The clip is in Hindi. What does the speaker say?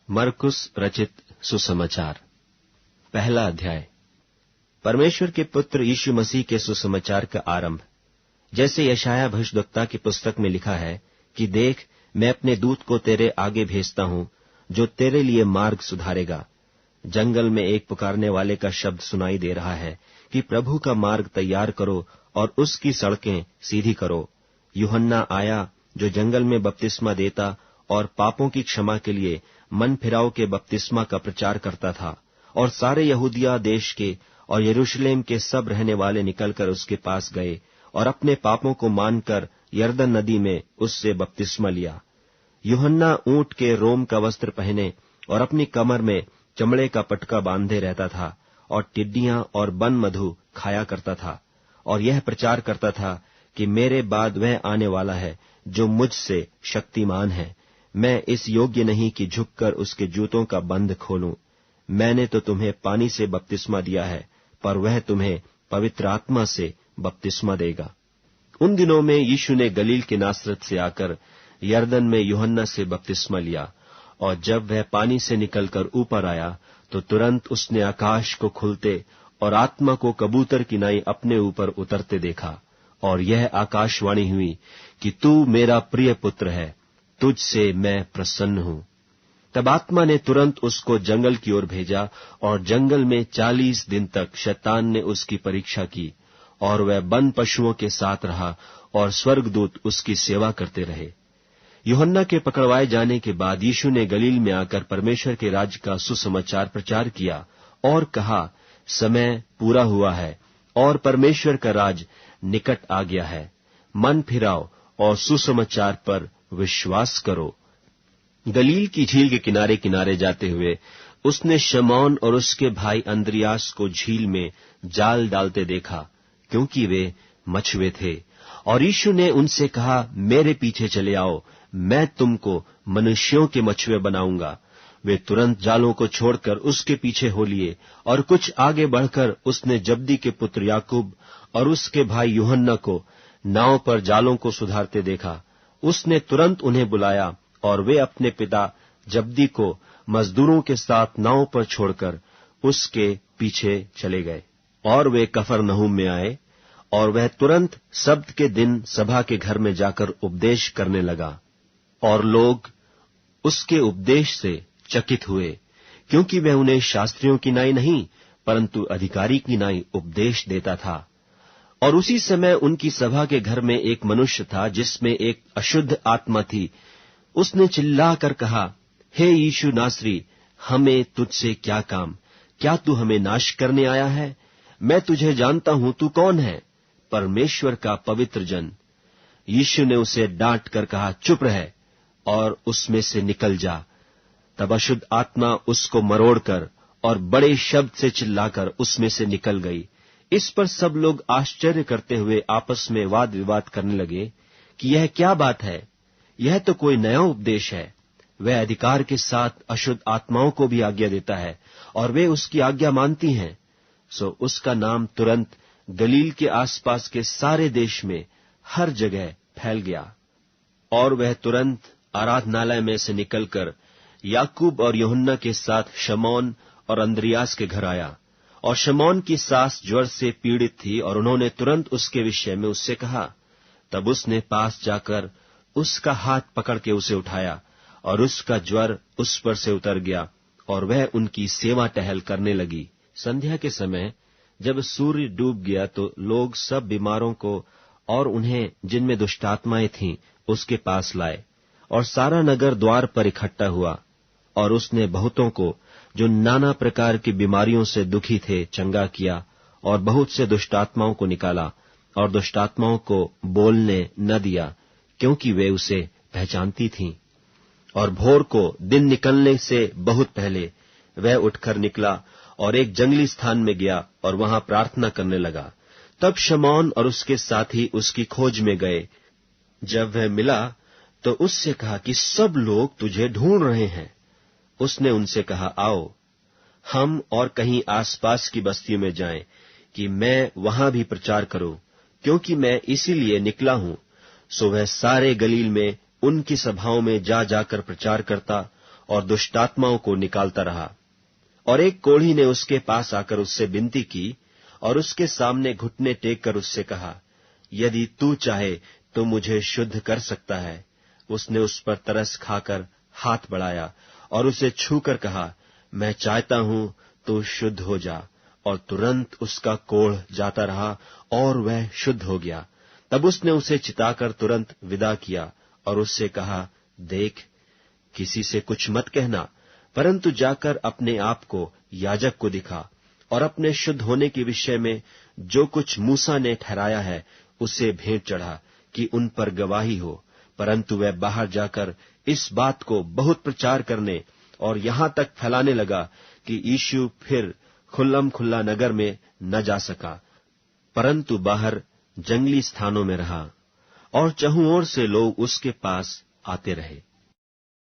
मरकुस रचित सुसमाचार, पहला अध्याय। परमेश्वर के पुत्र यीशु मसीह के सुसमाचार का आरंभ। जैसे यशायाह भविष्यद्वक्ता की पुस्तक में लिखा है कि देख, मैं अपने दूत को तेरे आगे भेजता हूं, जो तेरे लिए मार्ग सुधारेगा। जंगल में एक पुकारने वाले का शब्द सुनाई दे रहा है कि प्रभु का मार्ग तैयार करो और उसकी सड़कें सीधी करो। यूहन्ना आया, जो जंगल में बपतिस्मा देता और पापों की क्षमा के लिए मन फिराव के बपतिस्मा का प्रचार करता था, और सारे यहूदिया देश के और यरूशलेम के सब रहने वाले निकलकर उसके पास गए और अपने पापों को मानकर यरदन नदी में उससे बपतिस्मा लिया। यूहन्ना ऊंट के रोम का वस्त्र पहने और अपनी कमर में चमड़े का पटका बांधे रहता था, और टिड्डियां और बन मधु खाया करता था, और यह प्रचार करता था कि मेरे बाद वह आने वाला है जो मुझसे शक्तिमान है। मैं इस योग्य नहीं कि झुककर उसके जूतों का बंध खोलूं। मैंने तो तुम्हें पानी से बपतिस्मा दिया है, पर वह तुम्हें पवित्र आत्मा से बपतिस्मा देगा। उन दिनों में यीशु ने गलील के नासरत से आकर यरदन में यूहन्ना से बपतिस्मा लिया, और जब वह पानी से निकलकर ऊपर आया तो तुरंत उसने आकाश को खुलते और आत्मा को कबूतर की नाई अपने ऊपर उतरते देखा, और यह आकाशवाणी हुई कि तू मेरा प्रिय पुत्र है, तुझसे मैं प्रसन्न हूं। तब आत्मा ने तुरंत उसको जंगल की ओर भेजा, और जंगल में 40 दिन तक शैतान ने उसकी परीक्षा की, और वह वन पशुओं के साथ रहा, और स्वर्गदूत उसकी सेवा करते रहे। यूहन्ना के पकड़वाए जाने के बाद यीशु ने गलील में आकर परमेश्वर के राज्य का सुसमाचार प्रचार किया और कहा, समय पूरा हुआ है और परमेश्वर का राज निकट आ गया है। मन फिराओ और सुसमाचार पर विश्वास करो। गलील की झील के किनारे किनारे जाते हुए उसने शमौन और उसके भाई अंद्रियास को झील में जाल डालते देखा, क्योंकि वे मछुए थे। और यीशु ने उनसे कहा, मेरे पीछे चले आओ, मैं तुमको मनुष्यों के मछुए बनाऊंगा। वे तुरंत जालों को छोड़कर उसके पीछे हो लिए, और कुछ आगे बढ़कर उसने जब्दी के पुत्र याकूब और उसके भाई यूहन्ना को नाव पर जालों को सुधारते देखा। उसने तुरंत उन्हें बुलाया, और वे अपने पिता जब्दी को मजदूरों के साथ नाव पर छोड़कर उसके पीछे चले गए। और वे कफरनहूम में आए, और वह तुरंत सब्त के दिन सभा के घर में जाकर उपदेश करने लगा। और लोग उसके उपदेश से चकित हुए, क्योंकि वह उन्हें शास्त्रियों की नाई नहीं, परंतु अधिकारी की नाई उपदेश देता था। और उसी समय उनकी सभा के घर में एक मनुष्य था जिसमें एक अशुद्ध आत्मा थी। उसने चिल्लाकर कहा, हे यीशु नासरी, हमें तुझसे क्या काम? क्या तू हमें नाश करने आया है? मैं तुझे जानता हूं, तू कौन है? परमेश्वर का पवित्र जन। यीशु ने उसे डांट कर कहा, चुप रह और उसमें से निकल जा। तब अशुद्ध आत्मा उसको मरोड़कर और बड़े शब्द से चिल्लाकर उसमें से निकल गई। इस पर सब लोग आश्चर्य करते हुए आपस में वाद विवाद करने लगे कि यह क्या बात है? यह तो कोई नया उपदेश है। वह अधिकार के साथ अशुद्ध आत्माओं को भी आज्ञा देता है, और वे उसकी आज्ञा मानती हैं। सो उसका नाम तुरंत गलील के आसपास के सारे देश में हर जगह फैल गया। और वह तुरंत आराधनालय में से निकलकर याकूब और यूहन्ना के साथ शमौन और अंद्रियास के घर आया। और शमौन की सास ज्वर से पीड़ित थी, और उन्होंने तुरंत उसके विषय में उससे कहा। तब उसने पास जाकर उसका हाथ पकड़ के उसे उठाया, और उसका ज्वर उस पर से उतर गया, और वह उनकी सेवा टहल करने लगी। संध्या के समय जब सूर्य डूब गया तो लोग सब बीमारों को और उन्हें जिनमें दुष्टात्माएं थीं उसके पास लाए, और सारा नगर द्वार पर इकट्ठा हुआ। और उसने बहुतों को जो नाना प्रकार की बीमारियों से दुखी थे चंगा किया, और बहुत से दुष्टात्माओं को निकाला, और दुष्टात्माओं को बोलने न दिया, क्योंकि वे उसे पहचानती थीं। और भोर को दिन निकलने से बहुत पहले वह उठकर निकला और एक जंगली स्थान में गया और वहां प्रार्थना करने लगा। तब शमौन और उसके साथी उसकी खोज में गए। जब वह मिला तो उससे कहा कि सब लोग तुझे ढूंढ रहे हैं। उसने उनसे कहा, आओ हम और कहीं आसपास की बस्तियों में जाएं, कि मैं वहां भी प्रचार करूं, क्योंकि मैं इसीलिए निकला हूं। सो वह सारे गलील में उनकी सभाओं में जा जाकर प्रचार करता और दुष्टात्माओं को निकालता रहा। और एक कोढ़ी ने उसके पास आकर उससे विनती की और उसके सामने घुटने टेक कर उससे कहा, यदि तू चाहे तो मुझे शुद्ध कर सकता है। उसने उस पर तरस खाकर हाथ बढ़ाया और उसे छूकर कहा, मैं चाहता हूं तो शुद्ध हो जा। और तुरंत उसका कोढ़ जाता रहा और वह शुद्ध हो गया। तब उसने उसे चिताकर तुरंत विदा किया और उससे कहा, देख, किसी से कुछ मत कहना, परंतु जाकर अपने आप को याजक को दिखा और अपने शुद्ध होने के विषय में जो कुछ मूसा ने ठहराया है उसे भेंट चढ़ा कि उन पर गवाही हो। परंतु वह बाहर जाकर इस बात को बहुत प्रचार करने और यहां तक फैलाने लगा कि यीशु फिर खुल्लम खुल्ला नगर में न जा सका, परंतु बाहर जंगली स्थानों में रहा और चहुं ओर से लोग उसके पास आते रहे।